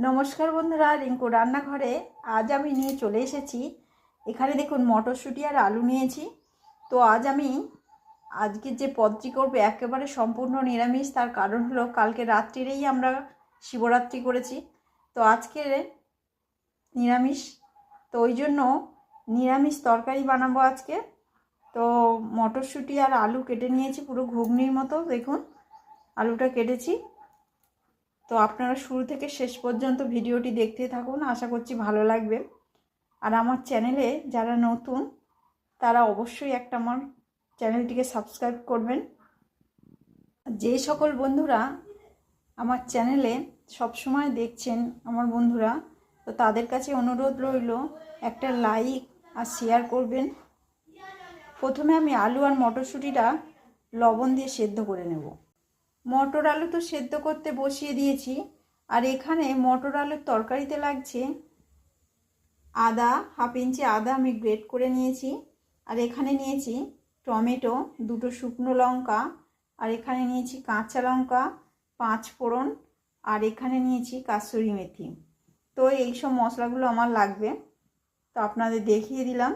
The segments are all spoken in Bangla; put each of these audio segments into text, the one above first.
নমস্কার বন্ধুরা, রিঙ্কু রান্নাঘরে আজ আমি নিয়ে চলে এসেছি। এখানে দেখুন মটরশুঁটি আর আলু নিয়েছি। তো আজ আমি আজকে যে পদটি করব একেবারে সম্পূর্ণ নিরামিষ। তার কারণ হলো কালকে রাত্রিরেই আমরা শিবরাত্রি করেছি, তো আজকে নিরামিষ। তো ওই জন্য নিরামিষ তরকারি বানাবো আজকে। তো মটরশুঁটি আর আলু কেটে নিয়েছি পুরো ঘুগনির মতো। দেখুন আলুটা কেটেছি। তো আপনারা শুরু থেকে শেষ পর্যন্ত ভিডিওটি দেখতে থাকুন, আশা করছি ভালো লাগবে। আর আমার চ্যানেলে যারা নতুন তারা অবশ্যই একটা আমার চ্যানেলটিকে সাবস্ক্রাইব করবেন। যে সকল বন্ধুরা আমার চ্যানেলে সবসময় দেখছেন আমার বন্ধুরা, তো তাদের কাছে অনুরোধ রইল একটা লাইক আর শেয়ার করবেন। প্রথমে আমি আলু আর মটরশুঁটিটা লবণ দিয়ে সেদ্ধ করে নেব। মটর আলু তো সেদ্ধ করতে বসিয়ে দিয়েছি। আর এখানে মটর আলুর তরকারিতে লাগছে আদা, হাফ ইঞ্চি আদা আমি গ্রেট করে নিয়েছি। আর এখানে নিয়েছি টমেটো, দুটো শুকনো লঙ্কা, আর এখানে নিয়েছি কাঁচা লঙ্কা, 5 ফোড়ন, আর এখানে নিয়েছি কাসুরি মেথি। তো এই সব মশলাগুলো আমার লাগবে, তো আপনাদের দেখিয়ে দিলাম।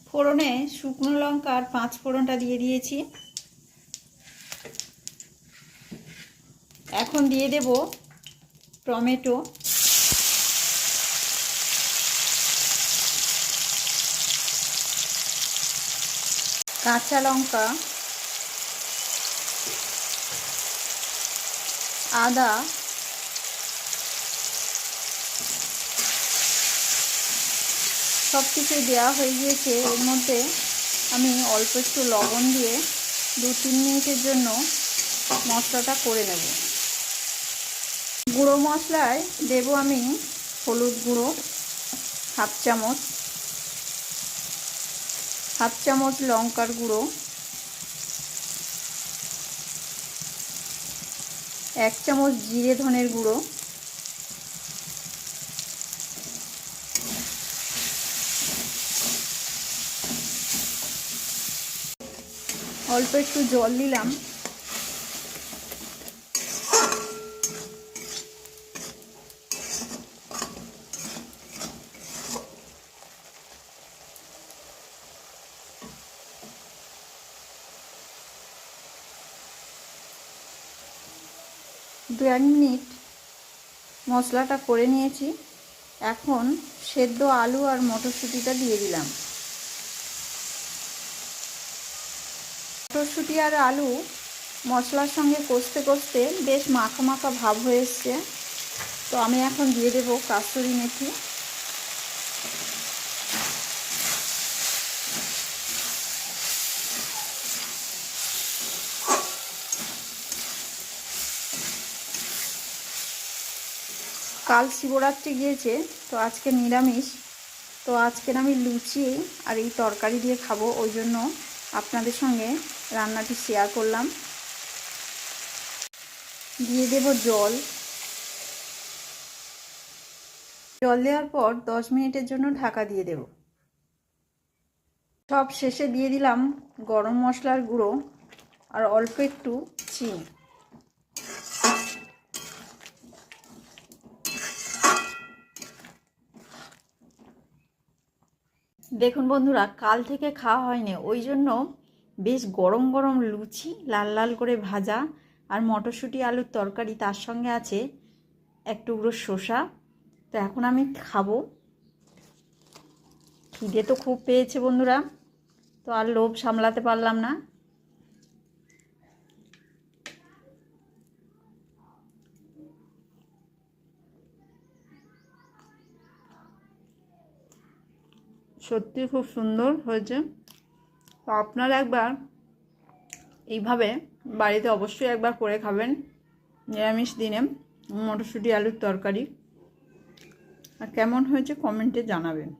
ফোড়নে শুকনো লঙ্কা আর 5 ফোড়নটা দিয়ে দিয়েছি। এখন দিয়ে দেব টমেটো, কাঁচা লঙ্কা, আদা, সব কিছুই দেওয়া হয়ে গিয়েছে। এর মধ্যে আমি অল্প একটু লবণ দিয়ে 2-3 মিনিটের জন্য মশলাটা করে নেব। গুঁড়ো মশলায় দেব আমি হলুদ গুঁড়ো হাফ চামচ, লঙ্কার গুঁড়ো 1 চামচ, জিরে ধনের গুঁড়ো, অল্প একটু জল দিলাম। দু 1 মিনিট মশলাটা করে নিয়েছি। এখন সেদ্ধ আলু আর মটরশুঁটিটা দিয়ে দিলাম। মটরশুঁটি আর আলু মশলার সঙ্গে কষতে কষতে বেশ মাখা মাখা ভাব হয়ে এসছে। তো আমি এখন দিয়ে দেব কাসুরি মেথি। কাল শিবরাত্রি গিয়েছে, তো আজকে নিরামিষ। তো আজকের আমি লুচি আর এই তরকারি দিয়ে খাবো, ওই জন্য আপনাদের সঙ্গে রান্নাটি শেয়ার করলাম। দিয়ে দেব জল দেওয়ার পর 10 মিনিটের জন্য ঢাকা দিয়ে দেব। সব শেষে দিয়ে দিলাম গরম মশলার গুঁড়ো আর অল্প একটু চিনি। দেখুন বন্ধুরা, কাল থেকে খাওয়া হয়নি, ওই জন্য বেশ গরম গরম লুচি লাল লাল করে ভাজা আর মটরশুঁটি আলুর তরকারি, তার সঙ্গে আছে এক টুকরো শসা। তো এখন আমি খাবো। খিদে তো খুব পেয়েছে বন্ধুরা, তো আর লোভ সামলাতে পারলাম না। সত্যি খুব সুন্দর হয়েছে। তো আপনারা একবার এইভাবে বাড়িতে অবশ্যই একবার করে খাবেন নিরামিষ দিনে মটরশুঁটি আলুর তরকারি। আর কেমন হয়েছে কমেন্টে জানাবেন।